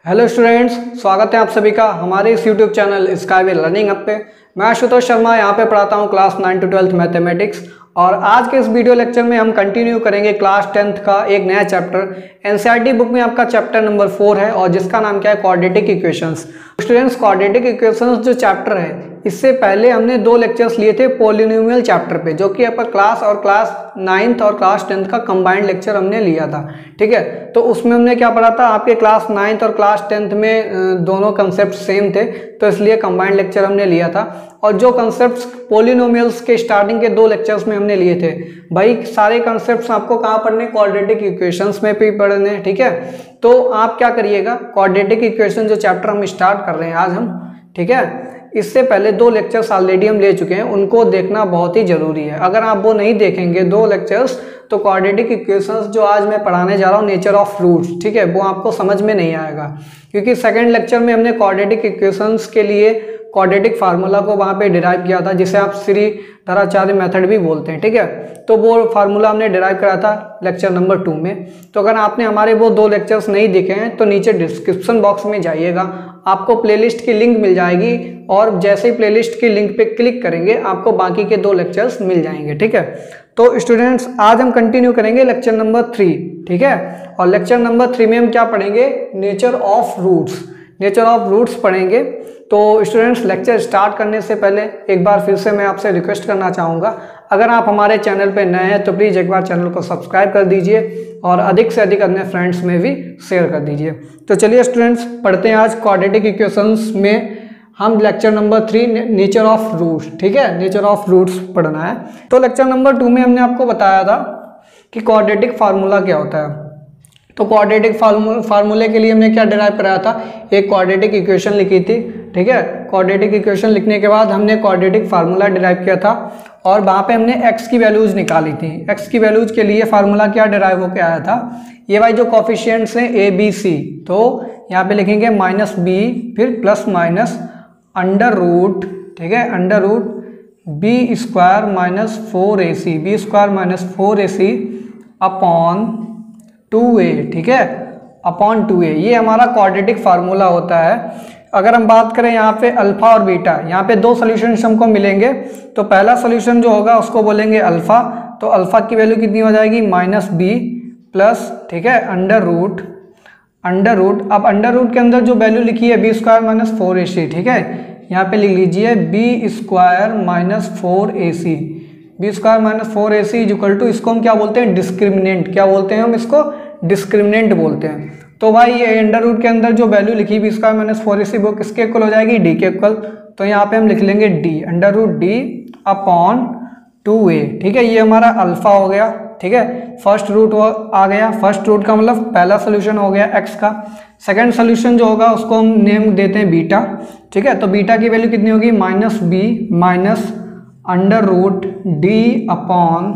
Hello students, स्वागत है आप सभी का हमारे इस YouTube channel skyway learning app पे। मैं आशुतोष शर्मा यहाँ पे पढ़ाता हूँ क्लास 9 to 12 मैथमेटिक्स। और आज के इस वीडियो लेक्चर में हम कंटिन्यू करेंगे क्लास 10th का एक नया चैप्टर। एनसीईआरटी बुक में आपका चैप्टर नंबर 4 है और जिसका नाम क्या है, quadratic equations. Students, quadratic equations जो चैप्टर है, इससे पहले हमने 2 लेक्चर्स लिए थे पॉलिनोमियल चैप्टर पे, जो कि आपका क्लास 9th और क्लास 10th का कंबाइंड लेक्चर हमने लिया था। ठीक है, तो उसमें हमने क्या पढ़ा था, आपके क्लास 9th और क्लास 10th में दोनों कंसेप्ट सेम थे, तो इसलिए कंबाइंड लेक्चर हमने लिया था। और जो कंसेप्ट्स पॉलिनोमियल्स के स्टार्टिंग के 2 लेक्चर्स में हमने लिए थे, भाई सारे कंसेप्ट्स आपको कहाँ पढ़ने, क्वाड्रेटिक इक्वेशंस में भी पढ़ने। ठीक है, तो आप क्या करिएगा, क्वाड्रेटिक इक्वेशन जो चैप्टर हम स्टार्ट कर रहे हैं आज हम, ठीक है, इससे पहले 2 लेक्चर्स ऑलरेडी हम ले चुके हैं, उनको देखना बहुत ही जरूरी है। अगर आप वो नहीं देखेंगे 2 लेक्चर्स, तो क्वाड्रेटिक इक्वेशंस जो आज मैं पढ़ाने जा रहा हूँ, नेचर ऑफ रूट्स, ठीक है, वो आपको समझ में नहीं आएगा। क्योंकि सेकंड लेक्चर में हमने क्वाड्रेटिक इक्वेशंस के लिए क्वाड्रेटिक फार्मूला को वहाँ पे डिराइव किया था, जिसे आप श्रीधराचार्य मेथड भी बोलते हैं। ठीक है, तो वो फार्मूला हमने डिराइव करा था लेक्चर नंबर 2 में। तो अगर आपने हमारे वो 2 लेक्चर्स नहीं देखे हैं तो नीचे डिस्क्रिप्शन बॉक्स में जाइएगा, आपको प्लेलिस्ट की लिंक मिल जाएगी, और जैसे ही प्लेलिस्ट की लिंक पे क्लिक करेंगे आपको बाकी के 2 लेक्चर्स मिल जाएंगे। ठीक है, तो स्टूडेंट्स आज हम कंटिन्यू करेंगे लेक्चर नंबर 3। ठीक है, और लेक्चर नंबर 3 में हम क्या पढ़ेंगे, nature of roots. Nature of roots पढ़ेंगे। तो स्टूडेंट्स, लेक्चर स्टार्ट करने से पहले एक बार फिर से मैं आपसे रिक्वेस्ट करना चाहूँगा, अगर आप हमारे चैनल पे नए हैं तो प्लीज़ एक बार चैनल को सब्सक्राइब कर दीजिए और अधिक से अधिक अपने फ्रेंड्स में भी शेयर कर दीजिए। तो चलिए स्टूडेंट्स, पढ़ते हैं आज क्वाड्रेटिक इक्वेशंस में हम lecture number 3, nature of roots. ठीक है, नेचर ऑफ रूट्स पढ़ना है। तो लेक्चर नंबर 2 में हमने आपको बताया था कि क्वाड्रेटिक फार्मूला क्या होता है। तो क्वाड्रेटिक फार्मूले के लिए हमने क्या डिराइव कराया था, एक क्वाड्रेटिक इक्वेशन लिखी थी। ठीक है, क्वाड्रेटिक इक्वेशन लिखने के बाद हमने क्वाड्रेटिक फार्मूला डिराइव किया था, और वहाँ पे हमने x की वैल्यूज निकाली थी। x की वैल्यूज के लिए फार्मूला क्या डिराइव होकर आया था, ये भाई जो कोफिशिएंट्स हैं a b c, तो यहाँ पे लिखेंगे -b फिर प्लस माइनस अंडर रूट, ठीक है, under root b square minus 4ac, b square minus 4ac upon 2a। ठीक है, अपॉन 2a, ये हमारा क्वाड्रेटिक फार्मूला होता है। अगर हम बात करें यहाँ पे अल्फा और बीटा, यहाँ पे 2 सॉल्यूशंस हमको मिलेंगे। तो पहला सॉल्यूशन जो होगा उसको बोलेंगे अल्फा, तो अल्फा की वैल्यू कितनी हो जाएगी, -b प्लस, ठीक है, अंडर रूट। अब अंडर रूट के अंदर जो वैल्यू लिखी है b स्क्वायर माइनस 4ac, ठीक है, यहाँ पे लिख लीजिए b square minus 4ac, b square minus 4ac is equal to, इसको हम क्या बोलते हैं, डिस्क्रिमिनेंट। क्या बोलते हैं हम इसको, डिस्क्रिमिनेंट बोलते हैं। तो भाई ये अंडर रूट के अंदर जो वैल्यू लिखी b स्क्वायर माइनस 4ac वो किसके इक्वल हो जाएगी, d के इक्वल। तो यहाँ पे हम लिख लेंगे d, under root d upon 2a। ठीक है, ये हमारा अल्फा हो गया। ठीक है, फर्स्ट रूट आ गया, फर्स्ट रूट का मतलब पहला सोल्यूशन हो गया x का। सेकंड सोल्यूशन जो होगा उसको हम नेम देते हैं बीटा। ठीक है, तो बीटा की वैल्यू कितनी होगी, -b minus under root d upon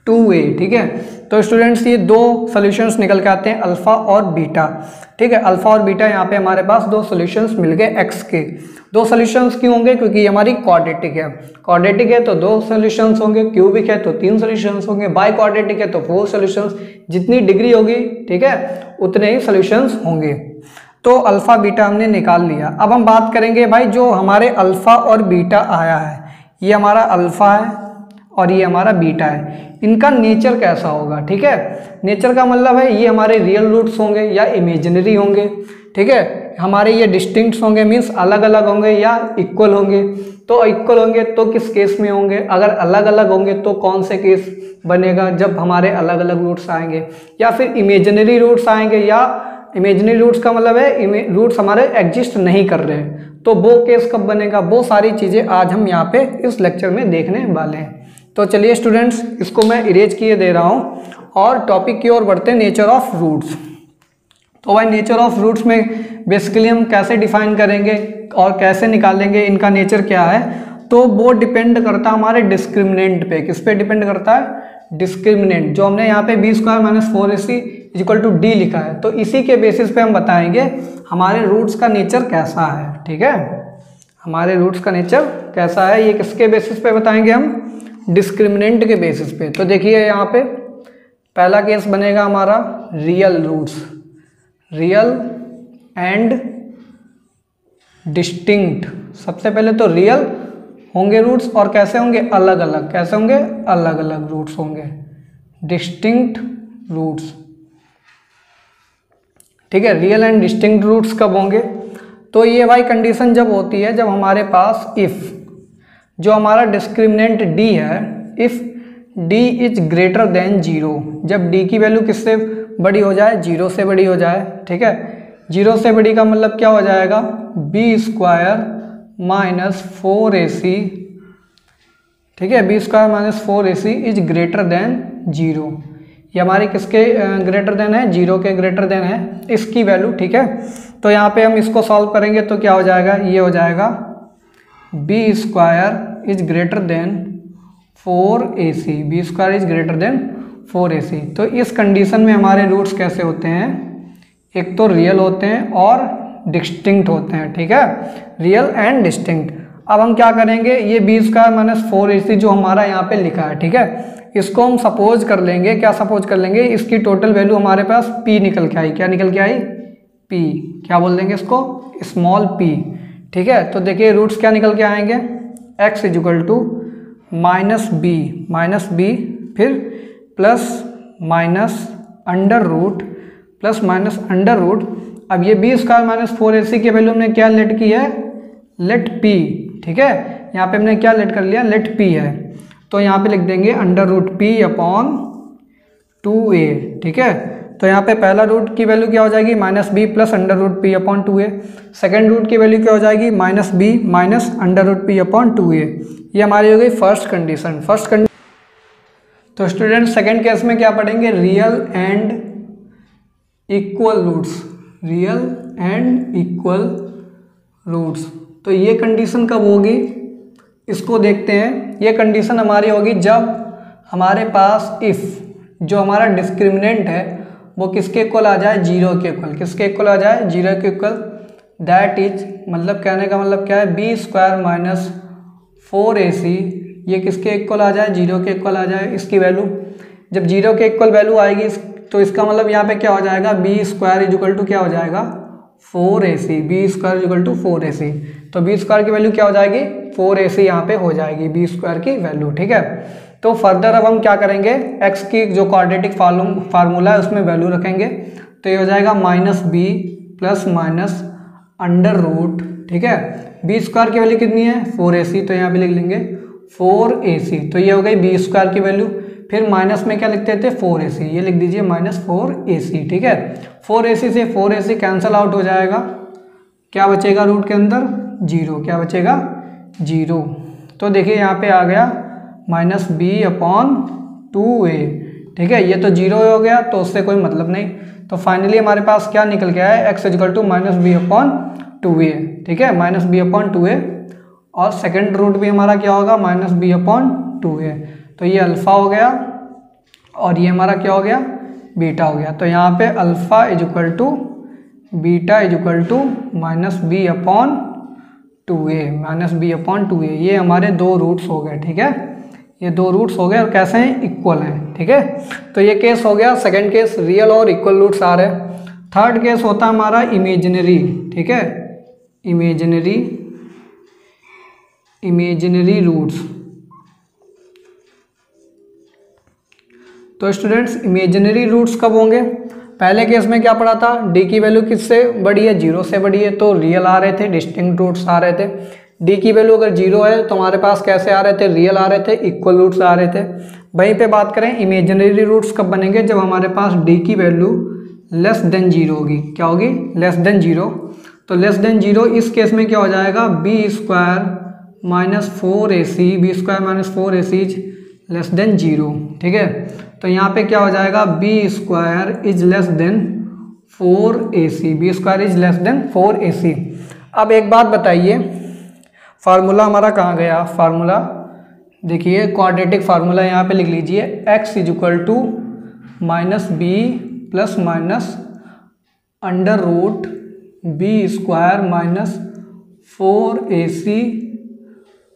2a। ठीक है, तो स्टूडेंट्स ये 2 सॉल्यूशंस निकल के आते हैं, अल्फा और बीटा। ठीक है, अल्फा और बीटा, यहाँ पे हमारे पास 2 सॉल्यूशंस मिल गए x के। 2 सॉल्यूशंस क्यों होंगे, क्योंकि ये हमारी क्वाड्रेटिक है। क्वाड्रेटिक है तो 2 सॉल्यूशंस होंगे, क्यूबिक है तो 3 सॉल्यूशंस होंगे, बाई क्वाड्रेटिक है तो 4 सॉल्यूशंस। जितनी डिग्री होगी, ठीक है, उतने ही सॉल्यूशंस होंगे। तो अल्फा बीटा हमने निकाल लिया। अब हम बात करेंगे भाई, जो हमारे अल्फा और बीटा आया है, ये हमारा अल्फा है और ये हमारा बीटा है, इनका नेचर कैसा होगा। ठीक है, नेचर का मतलब है ये हमारे रियल रूट्स होंगे या इमेजिनरी होंगे। ठीक है, हमारे ये डिस्टिंक्ट होंगे, मीन्स अलग अलग होंगे, या इक्वल होंगे। तो इक्वल होंगे तो किस केस में होंगे, अगर अलग अलग होंगे तो कौन से केस बनेगा, जब हमारे अलग अलग रूट्स आएंगे, या फिर इमेजिनरी रूट्स आएंगे, या इमेजिनरी रूट्स का मतलब है रूट्स हमारे एग्जिस्ट नहीं कर रहे हैं, तो वो केस कब बनेगा। वो सारी चीज़ें आज हम यहाँ पे इस लेक्चर में देखने वाले हैं। तो चलिए स्टूडेंट्स, इसको मैं इरेज किए दे रहा हूँ और टॉपिक की ओर बढ़ते हैं, नेचर ऑफ रूट्स। तो भाई नेचर ऑफ रूट्स में बेसिकली हम कैसे डिफाइन करेंगे और कैसे निकालेंगे इनका नेचर क्या है, तो वो डिपेंड करता है हमारे डिस्क्रिमिनेंट पे। किस पे डिपेंड करता है, डिस्क्रिमिनेंट। जो हमने यहाँ पे b square minus 4ac equal to d लिखा है, तो इसी के बेसिस पे हम बताएंगे हमारे रूट्स का नेचर कैसा है। ठीक है, हमारे रूट्स का नेचर कैसा है, ये किसके बेसिस पे बताएंगे हम, डिस्क्रिमिनेंट के बेसिस पे। तो देखिए यहाँ पे पहला केस बनेगा हमारा real roots, real and distinct. सबसे पहले तो रियल होंगे रूट्स और कैसे होंगे, अलग अलग। कैसे होंगे, अलग अलग रूट्स होंगे, डिस्टिंक्ट रूट्स। ठीक है, रियल एंड डिस्टिंक्ट रूट्स कब होंगे, तो ये भाई कंडीशन जब होती है जब हमारे पास इफ़ जो हमारा डिस्क्रिमिनेंट d है, if d is greater than 0, जब d की वैल्यू किससे बड़ी हो जाए, 0 से बड़ी हो जाए। ठीक है, 0 से बड़ी का मतलब क्या हो जाएगा, b² माइनस 4ac। ठीक है, b² minus 4ac is greater than 0। ये हमारी किसके ग्रेटर देन है, 0 के ग्रेटर देन है इसकी वैल्यू। ठीक है, तो यहाँ पे हम इसको सॉल्व करेंगे तो क्या हो जाएगा, ये हो जाएगा b² is greater than 4ac, b² is greater than 4ac। तो इस कंडीशन में हमारे रूट्स कैसे होते हैं, एक तो रियल होते हैं और डिस्टिंक्ट होते हैं। ठीक है, रियल एंड डिस्टिंक्ट। अब हम क्या करेंगे, ये b² माइनस 4ac जो हमारा यहाँ पे लिखा है, ठीक है, इसको हम सपोज कर लेंगे। क्या सपोज कर लेंगे, इसकी टोटल वैल्यू हमारे पास p निकल के आई। क्या निकल के आई, p। क्या बोल देंगे इसको, स्मॉल p। ठीक है, तो देखिए रूट्स क्या निकल के आएंगे, x equal to minus b फिर plus minus under root plus minus under root. अब ये b² माइनस 4ac की वैल्यू हमने क्या लेट की है, लेट p। ठीक है, यहाँ पे हमने क्या लेट कर लिया, लेट p है, तो यहाँ पे लिख देंगे under root p upon 2a। ठीक है, तो यहाँ पे पहला रूट की वैल्यू क्या हो जाएगी, minus B plus under root p upon 2a। Second root की वैल्यू क्या हो जाएगी, minus B minus under root p upon 2a। ये हमारी हो गई फर्स्ट कंडीशन। तो स्टूडेंट सेकेंड केस में क्या पढ़ेंगे, real and equal roots, real and equal roots. तो ये कंडीशन कब होगी, इसको देखते हैं। ये कंडीशन हमारी होगी जब हमारे पास इफ़ जो हमारा डिस्क्रिमिनेंट है वो किसके इक्वल आ जाए, 0 के इक्वल। किसके इक्वल आ जाए, 0 के इक्वल। दैट इज मतलब कहने का मतलब क्या है, b² माइनस 4ac ये किसके इक्वल आ जाए, 0 के इक्वल आ जाए। इसकी वैल्यू जब 0 के इक्वल वैल्यू आएगी तो इसका मतलब यहाँ पे क्या हो जाएगा, b² इक्वल टू क्या हो जाएगा, 4ac। b² equal to 4ac, तो b² की वैल्यू क्या हो जाएगी, 4ac यहाँ पे हो जाएगी b² की वैल्यू। ठीक है, तो फर्दर अब हम क्या करेंगे, x की जो क्वाड्रेटिक फार्मूला है उसमें वैल्यू रखेंगे। तो ये हो जाएगा minus B plus minus under root. ठीक है, b² की वैल्यू कितनी है, 4ac, तो यहाँ पे लिख लेंगे 4ac। तो ये हो गई b² की वैल्यू। फिर माइनस में क्या लिखते थे, 4ac, ये लिख दीजिए माइनस 4ac। ठीक है, 4ac से 4ac कैंसिल आउट हो जाएगा, क्या बचेगा रूट के अंदर, 0। क्या बचेगा, 0। तो देखिए यहाँ पे आ गया माइनस बी अपॉन 2a। ठीक है, ये तो 0 हो गया तो उससे कोई मतलब नहीं। तो फाइनली हमारे पास क्या निकल के आया है, x equal to minus B upon 2a। ठीक है, माइनस बी अपॉन 2a, और सेकेंड रूट भी हमारा क्या होगा, माइनस बी अपॉन 2a। तो ये अल्फ़ा हो गया और ये हमारा क्या हो गया, बीटा हो गया। तो यहाँ पे alpha is equal to beta is equal to minus B upon 2a, minus B upon 2a। ये हमारे दो रूट्स हो गए। ठीक है, ये दो रूट्स हो गए और कैसे हैं, इक्वल हैं। ठीक है, तो ये केस हो गया सेकंड केस, रियल और इक्वल रूट्स आ रहे हैं। थर्ड केस होता है हमारा इमेजिनरी। ठीक है, इमेजिनरी रूट्स। तो स्टूडेंट्स इमेजिनरी रूट्स कब होंगे, पहले केस में क्या पढ़ा था, d की वैल्यू किससे बड़ी है, 0 से बड़ी है, तो रियल आ रहे थे, डिस्टिंक्ट रूट्स आ रहे थे। d की वैल्यू अगर 0 है तो हमारे पास कैसे आ रहे थे, रियल आ रहे थे, इक्वल रूट्स आ रहे थे। वहीं पे बात करें इमेजिनरी रूट्स कब बनेंगे, जब हमारे पास d की वैल्यू लेस देन 0 होगी। क्या होगी, लेस देन 0। तो लेस देन 0 इस केस में क्या हो जाएगा, b² minus 4ac, b² minus 4ac is less than 0। ठीक है, तो यहाँ पे क्या हो जाएगा, b² is less than 4ac, b² is less than 4ac। अब एक बात बताइए, फार्मूला हमारा कहाँ गया, फार्मूला देखिए क्वाड्रेटिक फार्मूला यहाँ पे लिख लीजिए, x is equal to minus B plus minus under root b² minus 4ac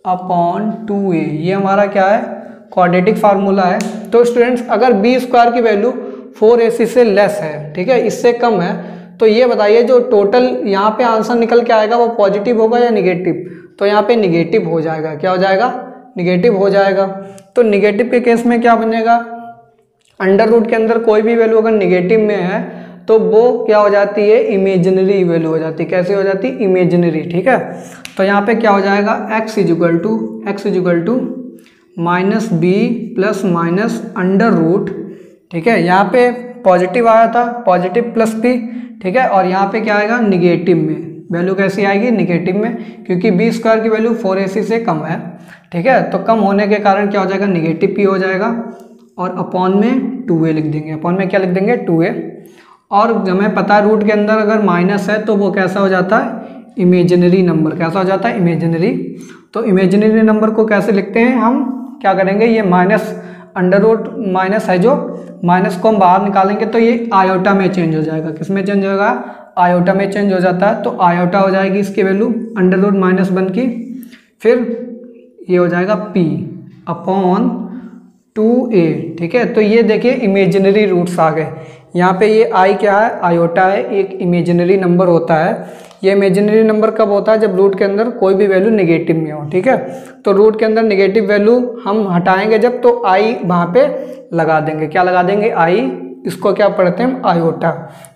upon 2a। ये हमारा क्या है, क्वाड्रेटिक फार्मूला है। तो स्टूडेंट्स अगर b² की वैल्यू 4ac से लेस है, ठीक है, इससे कम है, तो ये बताइए जो टोटल यहाँ पे आंसर निकल के आएगा वो पॉजिटिव होगा या निगेटिव? तो यहाँ पे निगेटिव हो जाएगा। क्या हो जाएगा? निगेटिव हो जाएगा। तो निगेटिव के केस में क्या बनेगा? अंडर रूट के अंदर कोई भी वैल्यू अगर निगेटिव में है तो वो क्या हो जाती है? इमेजिनरी वैल्यू हो जाती है। कैसे हो जाती है? इमेजिनरी। ठीक है, तो यहाँ पे क्या हो जाएगा? x is equal to minus B plus minus under root. ठीक है, यहाँ पे पॉजिटिव आया था, पॉजिटिव प्लस बी। ठीक है, और यहाँ पे क्या आएगा? निगेटिव में। वैल्यू कैसी आएगी? निगेटिव में, क्योंकि बी स्क्वायर की वैल्यू 4ac से कम है। ठीक है, तो कम होने के कारण क्या हो जाएगा? निगेटिव पी हो जाएगा और अपॉन में 2a लिख देंगे। अपॉन में क्या लिख देंगे? 2a। और हमें पता है रूट के अंदर अगर माइनस है तो वो कैसा हो जाता है? Imaginary number. कैसा हो जाता है? इमेजिनरी। तो इमेजिनरी नंबर को कैसे लिखते हैं हम? क्या करेंगे? ये माइनस अंडर रूट माइनस है, जो माइनस को हम बाहर निकालेंगे तो ये आयोटा में चेंज हो जाएगा। किस में चेंज होगा? आयोटा में चेंज हो जाता है। तो आयोटा हो जाएगी इसकी वैल्यू अंडर रूट माइनस 1 की, फिर ये हो जाएगा p अपॉन 2a। ठीक है, तो ये देखिए इमेजिनरी रूट्स आ गए। यहाँ पे ये i क्या है? आयोटा है, एक इमेजिनरी नंबर होता है। ये इमेजिनरी नंबर कब होता है? जब रूट के अंदर कोई भी वैल्यू नेगेटिव में हो। ठीक है, तो रूट के अंदर नेगेटिव वैल्यू हम हटाएंगे जब, तो i वहाँ पे लगा देंगे। क्या लगा देंगे? i। इसको क्या पढ़ते हैं हम? आयोटा।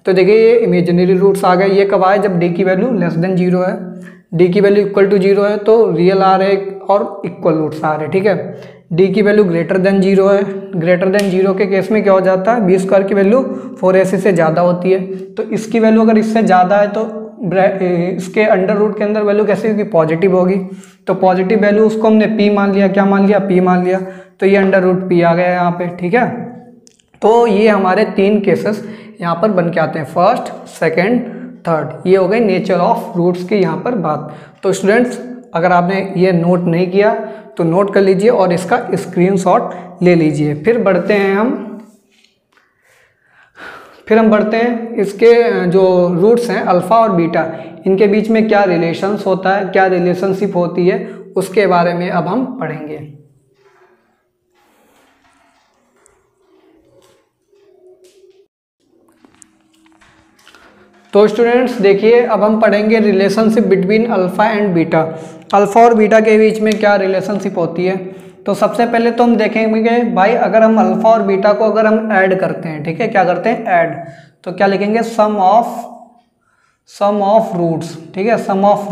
तो देखिए ये इमेजिनरी रूट्स आ गए। ये कब आए? जब d की वैल्यू लेस देन 0 है, d की वैल्यू इक्वल टू 0 है तो रियल आ रहे और इक्वल रूट्स आ रहे। ठीक है, d की वैल्यू ग्रेटर देन 0 है। ग्रेटर देन 0 के केस में क्या हो जाता है? बी स्क्वायर की वैल्यू 4ac से ज़्यादा होती है। तो इसकी वैल्यू अगर इससे ज़्यादा है तो इसके अंडर रूट के अंदर वैल्यू कैसी होगी? पॉजिटिव होगी। तो पॉजिटिव वैल्यू उसको हमने p मान लिया। क्या मान लिया? p मान लिया। तो ये अंडर रूट p आ गया यहाँ पे। ठीक है, तो ये हमारे 3 केसेस यहाँ पर बन के आते हैं, फर्स्ट, सेकेंड, थर्ड। ये हो गई नेचर ऑफ रूट्स की यहाँ पर बात। तो स्टूडेंट्स अगर आपने ये नोट नहीं किया तो नोट कर लीजिए और इसका स्क्रीनशॉट ले लीजिए। फिर बढ़ते हैं इसके जो रूट्स हैं अल्फ़ा और बीटा, इनके बीच में क्या रिलेशंस होता है, क्या रिलेशनशिप होती है, उसके बारे में अब हम पढ़ेंगे। तो स्टूडेंट्स देखिए अब हम पढ़ेंगे relationship between alpha and beta. Alpha और बीटा के बीच में क्या रिलेशनशिप होती है। तो सबसे पहले तो हम देखेंगे भाई, अगर हम अल्फ़ा और बीटा को अगर हम ऐड करते हैं, ठीक है, क्या करते हैं? ऐड। तो क्या लिखेंगे? सम ऑफ रूट्स। ठीक है, सम ऑफ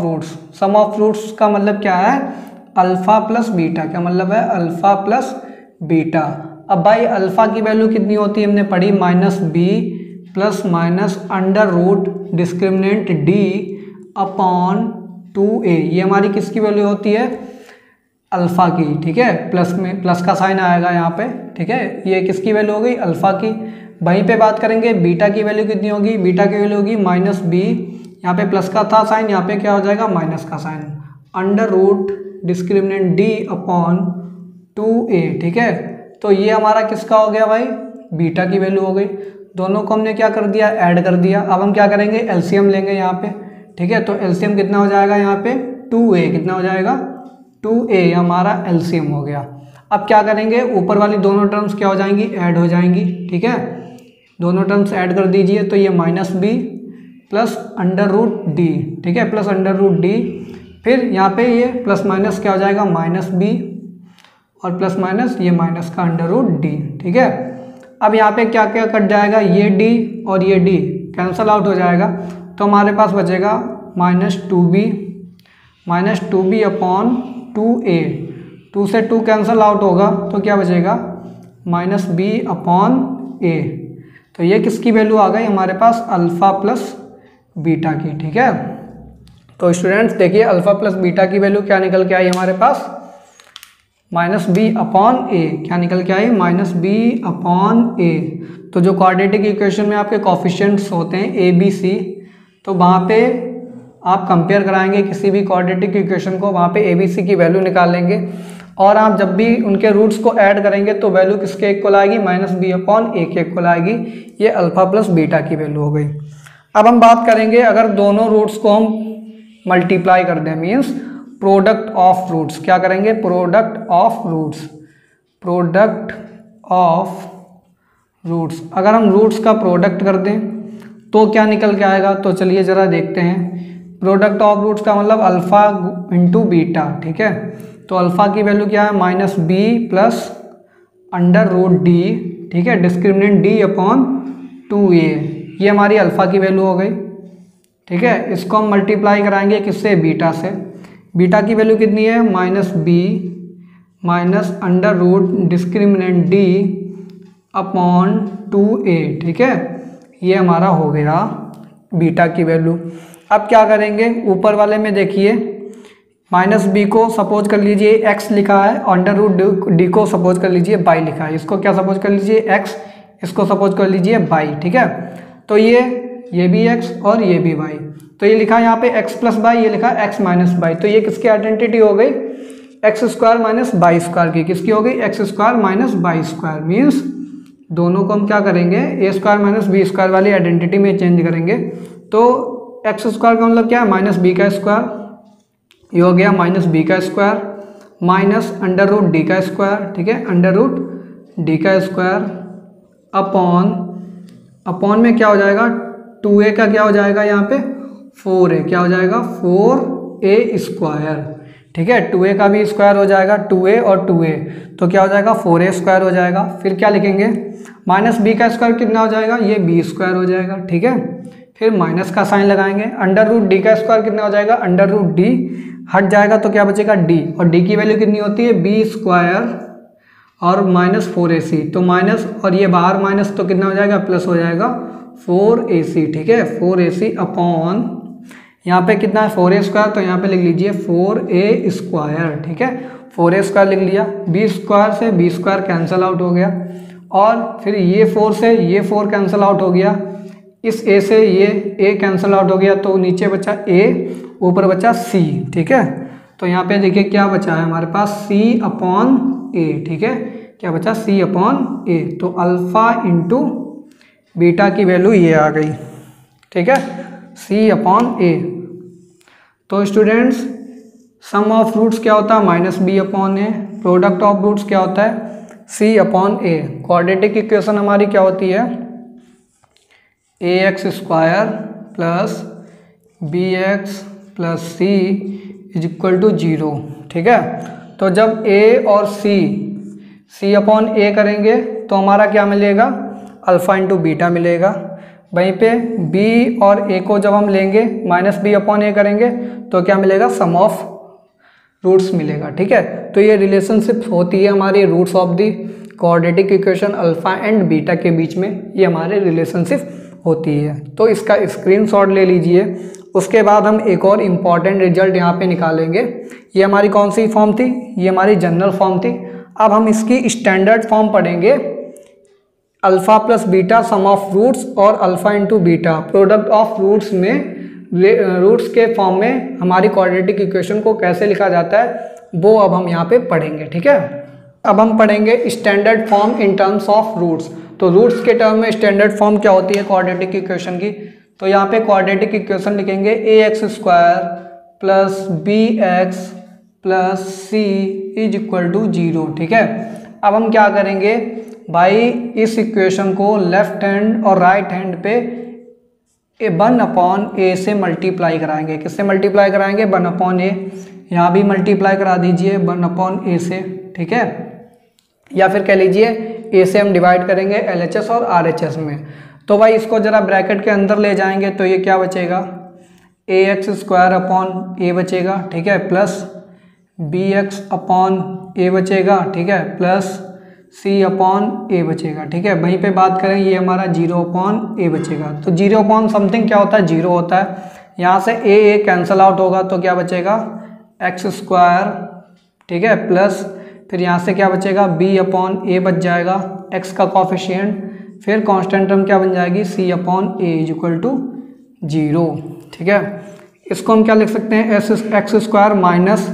रूट्स का मतलब क्या है? Alpha plus beta. क्या मतलब है? Alpha plus beta. अब भाई अल्फ़ा की वैल्यू कितनी होती है? हमने पढ़ी -b plus minus under root discriminant d upon 2a। ये हमारी किसकी वैल्यू होती है? अल्फ़ा की। ठीक है, प्लस में प्लस का साइन आएगा यहाँ पे। ठीक है, ये किसकी वैल्यू हो गई? अल्फ़ा की। वहीं पे बात करेंगे बीटा की वैल्यू कितनी होगी? बीटा की वैल्यू होगी -b, यहाँ पे प्लस का था साइन, यहाँ पे क्या हो जाएगा? माइनस का sign, under root discriminant d upon 2a। ठीक है, तो ये हमारा किसका हो गया भाई? बीटा की वैल्यू हो गई। दोनों को हमने क्या कर दिया? ऐड कर दिया। अब हम क्या करेंगे? एलसीएम लेंगे यहाँ पे। ठीक है, तो एलसीएम कितना हो जाएगा यहाँ पे? 2a। कितना हो जाएगा? 2a हमारा एलसीएम हो गया। अब क्या करेंगे? ऊपर वाली दोनों टर्म्स क्या हो जाएंगी? ऐड हो जाएंगी। ठीक है, दोनों टर्म्स ऐड कर दीजिए। तो ये -b plus under root d। ठीक है, प्लस अंडर रूट d। फिर यहाँ पे ये प्लस माइनस क्या हो जाएगा? -b और प्लस माइनस ये माइनस का अंडर रूट d। ठीक है, अब यहाँ पे क्या क्या कट जाएगा? ये d और ये d कैंसल आउट हो जाएगा। तो हमारे पास बचेगा -2b अपॉन 2a। 2 से 2 कैंसल आउट होगा तो क्या बचेगा? -b upon a। तो ये किसकी वैल्यू आ गई हमारे पास? अल्फ़ा प्लस बीटा की। ठीक है, तो स्टूडेंट्स देखिए अल्फ़ा प्लस बीटा की वैल्यू क्या निकल के आई हमारे पास? -b upon a। क्या निकल के आई? -b upon a। तो जो क्वाड्रेटिक इक्वेशन में आपके कोफिशिएंट्स होते हैं a b c, तो वहाँ पे आप कंपेयर कराएंगे किसी भी क्वाड्रेटिक इक्वेशन को, वहाँ पे a b c की वैल्यू निकालेंगे और आप जब भी उनके रूट्स को ऐड करेंगे तो वैल्यू किसके इक्वल आएगी? -b अपॉन a के इक्वल आएगी। ये अल्फ़ा प्लस बीटा की वैल्यू हो गई। अब हम बात करेंगे अगर दोनों रूट्स को हम मल्टीप्लाई कर दें, मीन्स प्रोडक्ट ऑफ रूट्स। क्या करेंगे? Product of roots. अगर हम रूट्स का प्रोडक्ट कर दें तो क्या निकल के आएगा, तो चलिए ज़रा देखते हैं। प्रोडक्ट ऑफ रूट्स का मतलब अल्फ़ा इंटू बीटा, ठीक है। तो अल्फ़ा की वैल्यू क्या है, minus B plus under root D, ठीक है, डिस्क्रिमिनेंट डी अपॉन 2a, ये हमारी अल्फ़ा की वैल्यू हो गई, ठीक है। इसको हम मल्टीप्लाई कराएंगे किससे, बीटा से। बीटा की वैल्यू कितनी है, minus B minus under root discriminant D upon 2a, ठीक है। ये हमारा हो गया बीटा की वैल्यू। अब क्या करेंगे, ऊपर वाले में देखिए माइनस बी को सपोज कर लीजिए x लिखा है, अंडर रूट डी को सपोज कर लीजिए y लिखा है। इसको क्या सपोज कर लीजिए, x, इसको सपोज कर लीजिए y, ठीक है। तो ये भी x और ये भी y, तो ये लिखा है यहाँ पे x प्लस वाई, ये लिखा है x माइनस वाई। तो ये किसकी आइडेंटिटी हो गई, X square minus Y square की। किसकी हो गई, X square minus Y square. Means दोनों को हम क्या करेंगे, A square minus B square वाली आइडेंटिटी में चेंज करेंगे। तो एक्स स्क्वायर का मतलब क्या है, माइनस बी का स्क्वायर, ये हो गया माइनस बी का square minus under root D का स्क्वायर, ठीक है, अंडर रूट डी का स्क्वायर अपॉन में क्या हो जाएगा, 2a का क्या हो जाएगा यहाँ पे 4a, क्या हो जाएगा 4a स्क्वायर, ठीक है। 2a का भी स्क्वायर हो जाएगा, 2a और 2a, तो क्या हो जाएगा 4a स्क्वायर हो जाएगा। फिर क्या लिखेंगे, माइनस बी का स्क्वायर कितना हो जाएगा, ये b स्क्वायर हो जाएगा, ठीक है। फिर माइनस का साइन लगाएंगे, अंडर रूट डी का स्क्वायर कितना हो जाएगा, अंडर रूट डी हट जाएगा तो क्या बचेगा d, और d की वैल्यू कितनी होती है b स्क्वायर और माइनस 4ac, तो माइनस और ये बाहर माइनस तो कितना हो जाएगा, प्लस हो जाएगा 4ac, ठीक है। 4ac अपॉन यहाँ पे कितना है 4a स्क्वायर, तो यहाँ पे लिख लीजिए 4a स्क्वायर, ठीक है। 4a स्क्वायर लिख लिया, b स्क्वायर से b स्क्वायर कैंसिल आउट हो गया, और फिर ये 4 से ये 4 कैंसिल आउट हो गया, इस a से ये a कैंसिल आउट हो गया, तो नीचे बचा a, ऊपर बचा c, ठीक है। तो यहाँ पे देखिए क्या बचा है हमारे पास, c अपॉन a, ठीक है, क्या बचा c अपॉन a। तो अल्फ़ा इंटू बीटा की वैल्यू ये आ गई, ठीक है, c अपॉन a। तो स्टूडेंट्स सम ऑफ रूट्स क्या होता है, minus B upon A, product of roots क्या होता है, c upon a। Quadratic equation हमारी क्या होती है, ax square plus bx plus c is equal to 0, ठीक है। तो जब a और c अपॉन a करेंगे तो हमारा क्या मिलेगा, अल्फ़ा इंटू बीटा मिलेगा। वहीं पे b और a को जब हम लेंगे माइनस बी अपॉन a करेंगे तो क्या मिलेगा, सम ऑफ रूट्स मिलेगा, ठीक है। तो ये रिलेशनशिप होती है हमारी roots of the quadratic equation alpha and beta के बीच में, ये हमारे रिलेशनशिप होती है। तो इसका स्क्रीनशॉट ले लीजिए। उसके बाद हम एक और इम्पॉर्टेंट रिजल्ट यहाँ पे निकालेंगे। ये हमारी कौन सी फॉर्म थी, ये हमारी जनरल फॉर्म थी। अब हम इसकी स्टैंडर्ड फॉर्म पढ़ेंगे, alpha plus beta sum of roots और alpha into beta product of roots में, रूट्स के फॉर्म में हमारी क्वाड्रेटिक इक्वेशन को कैसे लिखा जाता है वो अब हम यहाँ पे पढ़ेंगे, ठीक है। अब हम पढ़ेंगे standard form in terms of roots. तो रूट्स के टर्म में स्टैंडर्ड फॉर्म क्या होती है क्वाड्रेटिक इक्वेशन की, तो यहाँ पे क्वाड्रेटिक इक्वेशन लिखेंगे ax square plus bx plus c is equal to 0, ठीक है। अब हम क्या करेंगे भाई, इस इक्वेशन को लेफ्ट हैंड और राइट हैंड पे 1 अपॉन a से मल्टीप्लाई कराएंगे। किससे मल्टीप्लाई कराएंगे, 1 अपॉन a, यहाँ भी मल्टीप्लाई करा दीजिए 1 अपॉन a से, ठीक है। या फिर कह लीजिए a से हम डिवाइड करेंगे LHS और RHS में। तो भाई इसको ज़रा ब्रैकेट के अंदर ले जाएंगे तो ये क्या बचेगा, ax स्क्वायर अपॉन a बचेगा, ठीक है, प्लस bx अपॉन a बचेगा, ठीक है, प्लस c अपॉन a बचेगा, ठीक है। वहीं पे बात करें ये हमारा 0 अपॉन a बचेगा। तो 0 अपॉन समथिंग क्या होता है, 0 होता है। यहाँ से a कैंसिल आउट होगा तो क्या बचेगा, x स्क्वायर, ठीक है, प्लस फिर यहाँ से क्या बचेगा, b अपॉन a बच जाएगा, x का कॉफिशिएंट, फिर कांस्टेंट टर्म क्या बन जाएगी, c upon a is equal to 0, ठीक है। इसको हम क्या लिख सकते हैं, एक्स स्क्वायर माइनस,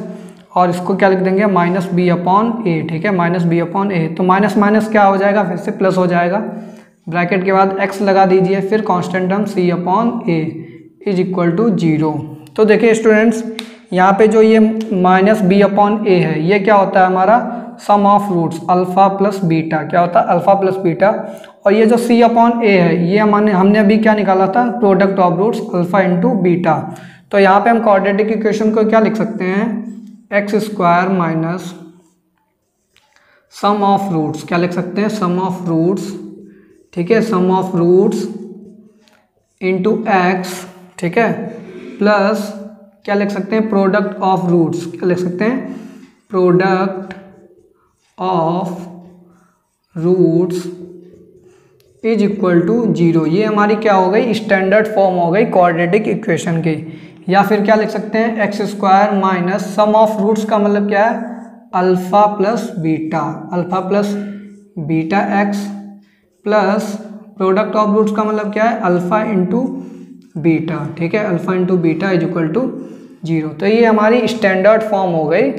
और इसको क्या लिख देंगे, माइनस बी अपॉन ए, ठीक है, माइनस बी अपॉन ए। तो माइनस माइनस क्या हो जाएगा, फिर से प्लस हो जाएगा, ब्रैकेट के बाद x लगा दीजिए, फिर constant term c upon A is equal to 0। तो देखिए स्टूडेंट्स, यहाँ पे जो ये माइनस बी अपॉन ए है, ये क्या होता है हमारा sum of roots alpha plus beta, क्या होता है अल्फ़ा प्लस बीटा। और ये जो c अपॉन ए है ये हमने अभी क्या निकाला था, product of roots alpha into beta. तो यहाँ पे हम क्वाड्रेटिक इक्वेशन को क्या लिख सकते हैं, x square minus sum of roots, क्या लिख सकते हैं, सम ऑफ रूट्स, ठीक है, sum of roots into x, ठीक है, प्लस क्या लिख सकते हैं, प्रोडक्ट ऑफ रूट्स, क्या लिख सकते हैं, product of roots is equal to 0। ये हमारी क्या हो गई, स्टैंडर्ड फॉर्म हो गई क्वाड्रेटिक इक्वेशन की। या फिर क्या लिख सकते हैं, x square minus sum of roots का मतलब क्या है, alpha plus beta, alpha plus beta x, plus product of roots का मतलब क्या है, अल्फा इंटू बीटा, ठीक है, alpha into beta is equal to 0। तो ये हमारी स्टैंडर्ड फॉर्म हो गई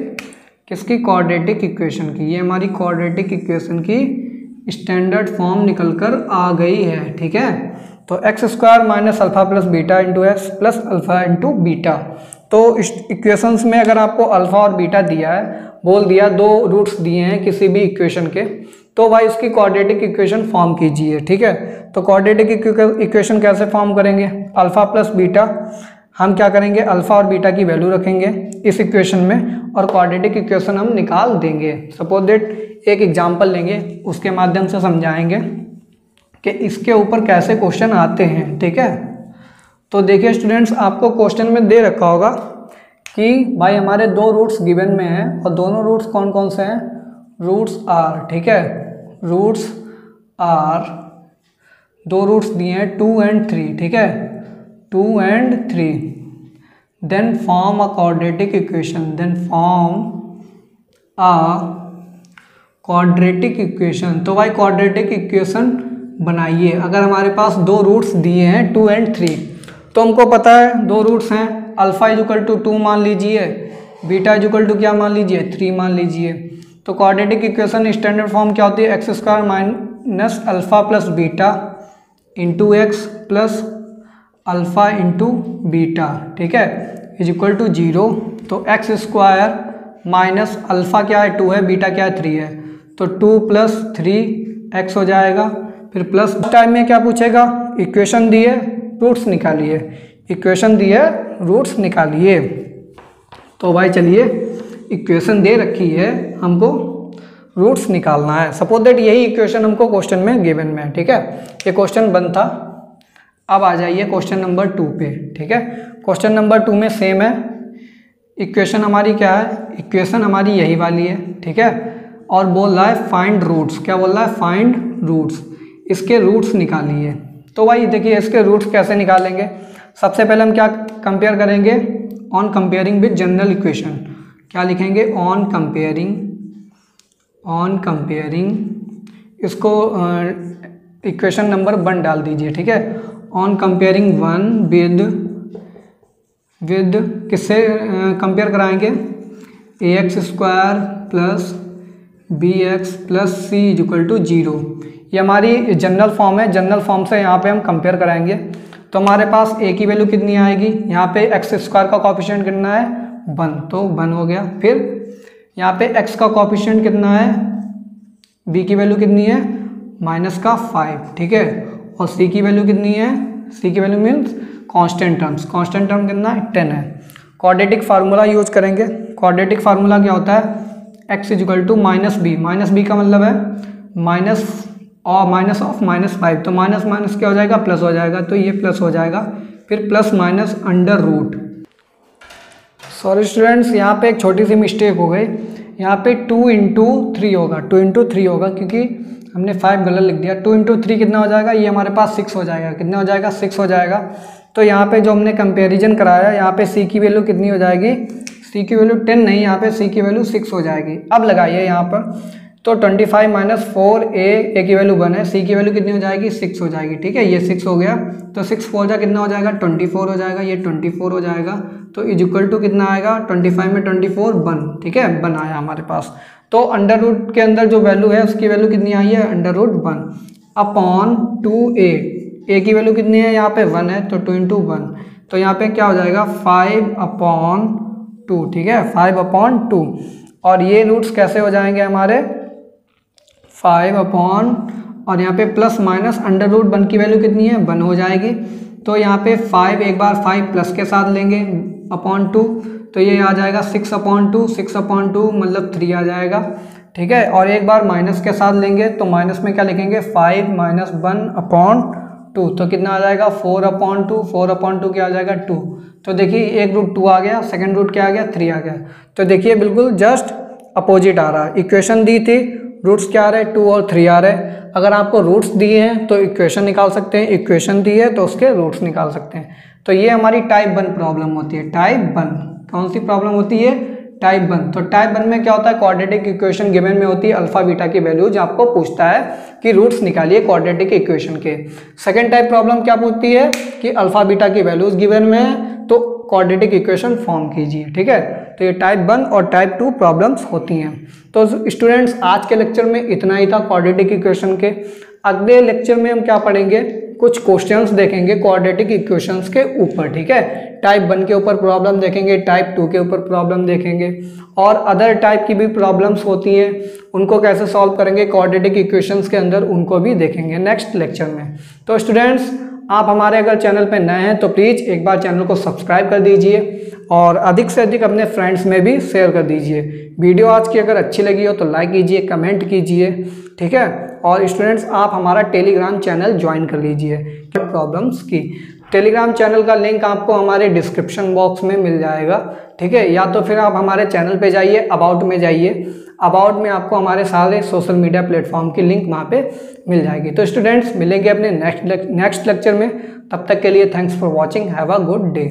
किसकी, क्वाड्रेटिक इक्वेशन की। ये हमारी क्वाड्रेटिक इक्वेशन की स्टैंडर्ड फॉर्म निकल कर आ गई है, ठीक है। तो x square minus alpha plus beta into x plus alpha into beta. तो इस इक्वेशंस में अगर आपको अल्फा और बीटा दिया है, बोल दिया दो रूट्स दिए हैं किसी भी इक्वेशन के, तो भाई उसकी क्वाड्रेटिक इक्वेशन फॉर्म कीजिए, ठीक है। तो क्वाड्रेटिक इक्वेशन कैसे फॉर्म करेंगे, अल्फा प्लस बीटा, हम क्या करेंगे, अल्फा और बीटा की वैल्यू रखेंगे इस इक्वेशन में और क्वाड्रेटिक इक्वेशन हम निकाल देंगे। सपोज दैट एक एग्जांपल लेंगे, उसके माध्यम से समझाएंगे कि इसके ऊपर कैसे क्वेश्चन आते हैं, ठीक है। तो देखिए स्टूडेंट्स, आपको क्वेश्चन में दे रखा होगा कि भाई हमारे दो रूट्स गिवन में हैं और दोनों रूट्स कौन कौन से हैं, रूट्स आर, ठीक है, रूट्स आर, दो रूट्स दिए हैं 2 and 3, ठीक है, 2 and 3, then form a quadratic equation, then form a quadratic equation। तो भाई क्वाड्रेटिक इक्वेशन बनाइए। अगर हमारे पास दो रूट्स दिए हैं 2 and 3, तो हमको पता है दो रूट्स हैं, अल्फा इज इक्वल टू 2 मान लीजिए, बीटा इज इक्वल टू क्या मान लीजिए, 3 मान लीजिए। तो क्वाड्रेटिक इक्वेशन स्टैंडर्ड फॉर्म क्या होती है, x square minus alpha plus beta into x plus alpha into beta, ठीक है, इज इक्वल टू 0। तो एक्स स्क्वायर माइनस अल्फा क्या है, 2 है, बीटा क्या है, 3 है, तो 2 प्लस 3 एक्स हो जाएगा। फिर प्लस टाइम में क्या पूछेगा, इक्वेशन दिए रूट्स निकालिए, इक्वेशन दिए रूट्स निकालिए। तो भाई चलिए इक्वेशन दे रखी है, हमको रूट्स निकालना है। सपोज दैट यही इक्वेशन हमको क्वेश्चन में गिवन में है, ठीक है, ये क्वेश्चन 1 था। अब आ जाइए क्वेश्चन नंबर 2 पे, ठीक है। क्वेश्चन नंबर 2 में सेम है, इक्वेशन हमारी क्या है, इक्वेशन हमारी यही वाली है, ठीक है, और बोल रहा है फाइंड रूट्स, क्या बोल रहा है, फाइंड रूट्स, इसके रूट्स निकालिए। तो भाई देखिए इसके रूट्स कैसे निकालेंगे, सबसे पहले हम क्या कंपेयर करेंगे, on comparing with general equation, क्या लिखेंगे, ऑन कंपेयरिंग, इसको इक्वेशन नंबर 1 डाल दीजिए, ठीक है, ऑन कंपेयरिंग 1 विद किससे कंपेयर कराएंगे, ax square plus b x plus c is equal to 0। ये हमारी जनरल फॉर्म है, जनरल फॉर्म से यहाँ पे हम कंपेयर कराएंगे। तो हमारे पास a की वैल्यू कितनी आएगी, यहाँ पे एक्स स्क्वायर का कॉफिशिएंट कितना है, 1, तो 1 हो गया। फिर यहाँ पे x का कॉफिशिएंट कितना है, b की वैल्यू कितनी है, -5, ठीक है, और c की वैल्यू कितनी है, c की value means constant terms, constant term कितना है, 10 है। क्वाड्रेटिक फार्मूला यूज करेंगे। क्वाड्रेटिक फार्मूला क्या होता है, x is equal to -b का मतलब है माइनस ऑफ -5, तो माइनस माइनस क्या हो जाएगा, प्लस हो जाएगा, तो ये प्लस हो जाएगा। फिर plus minus under root, sorry students यहाँ पे एक छोटी सी मिस्टेक हो गई, यहाँ पे 2 into 3 होगा, 2 into 3 होगा, क्योंकि हमने 5 गलत लिख दिया। 2 into 3 कितना हो जाएगा, ये हमारे पास 6 हो जाएगा, कितना हो जाएगा, 6 हो जाएगा। तो यहाँ पे जो हमने कंपैरिजन कराया, यहाँ पे c की वैल्यू कितनी हो जाएगी, c की वैल्यू 10 नहीं, यहाँ पे c की वैल्यू 6 हो जाएगी। अब लगाइए यहाँ पर, तो 25 - 4 a की वैल्यू 1 है, c की वैल्यू कितनी हो जाएगी, 6 हो जाएगी, ठीक है, ये 6 हो गया। तो 6 4 जा कितना हो जाएगा, 24 हो जाएगा, ये 24 हो जाएगा। तो इज इक्वल टू कितना आएगा, 25 में 24 1, ठीक है, 1 आया हमारे पास। तो अंडर रूट के अंदर जो वैल्यू है उसकी वैल्यू कितनी आई है, under root 1 upon 2a, a की वैल्यू कितनी है, यहाँ पे 1 है, तो 2 into 1, तो यहाँ पे क्या हो जाएगा 5/2, ठीक है, 5/2। और ये रूट्स कैसे हो जाएंगे हमारे, 5/2 और यहाँ पे प्लस माइनस अंडर रूट 1 की वैल्यू कितनी है 1 हो जाएगी। तो यहाँ पे 5 एक बार 5 प्लस के साथ लेंगे अपॉन 2, तो ये आ जाएगा 6/2, 6/2 मतलब 3 आ जाएगा, ठीक है। और एक बार माइनस के साथ लेंगे तो माइनस में क्या लिखेंगे 5 - 1/2, तो कितना आ जाएगा 4/2, 4/2 क्या आ जाएगा 2। तो देखिए एक रूट 2 आ गया, सेकंड रूट क्या आ गया 3 आ गया। तो देखिए बिल्कुल जस्ट अपोजिट आ रहा है। इक्वेशन दी थी, रूट्स क्या आ रहे हैं 2 और 3 आ रहे हैं। अगर आपको रूट्स दिए हैं तो इक्वेशन निकाल सकते हैं, इक्वेशन दी है तो उसके रूट्स निकाल सकते हैं। तो ये हमारी टाइप 1 प्रॉब्लम होती है। टाइप 1 कौन सी प्रॉब्लम होती है टाइप 1। तो टाइप 1 में क्या होता है क्वाड्रेटिक इक्वेशन गिवन में होती है अल्फा बीटा की वैल्यूज आपको पूछता है कि रूट्स निकालिए क्वाड्रेटिक इक्वेशन के। सेकंड टाइप प्रॉब्लम क्या पूछती है कि अल्फा बीटा की वैल्यूज गिवन में है तो क्वाड्रेटिक इक्वेशन फॉर्म कीजिए, ठीक है। तो ये टाइप 1 और टाइप 2 प्रॉब्लम्स होती हैं। तो स्टूडेंट्स आज के लेक्चर में इतना ही था क्वाड्रेटिक इक्वेशन के। अगले लेक्चर में हम क्या पढ़ेंगे, कुछ क्वेश्चंस देखेंगे क्वाड्रेटिक इक्वेशंस के ऊपर, ठीक है। टाइप 1 के ऊपर प्रॉब्लम देखेंगे, टाइप 2 के ऊपर प्रॉब्लम देखेंगे, और अदर टाइप की भी प्रॉब्लम्स होती हैं उनको कैसे सॉल्व करेंगे क्वाड्रेटिक इक्वेशंस के अंदर, उनको भी देखेंगे नेक्स्ट लेक्चर में। तो स्टूडेंट्स आप हमारे अगर चैनल पर नए हैं तो प्लीज़ एक बार चैनल को सब्सक्राइब कर दीजिए और अधिक से अधिक अपने फ्रेंड्स में भी शेयर कर दीजिए। वीडियो आज की अगर अच्छी लगी हो तो लाइक कीजिए, कमेंट कीजिए, ठीक है। और स्टूडेंट्स आप हमारा टेलीग्राम चैनल ज्वाइन कर लीजिए प्रॉब्लम्स की। टेलीग्राम चैनल का लिंक आपको हमारे डिस्क्रिप्शन बॉक्स में मिल जाएगा, ठीक है। या तो फिर आप हमारे चैनल पे जाइए, अबाउट में जाइए, अबाउट में आपको हमारे सारे सोशल मीडिया प्लेटफॉर्म की लिंक वहाँ पे मिल जाएगी। तो स्टूडेंट्स मिलेंगे अपने नेक्स्ट लेक्चर में, तब तक के लिए thanks for watching, have a good day.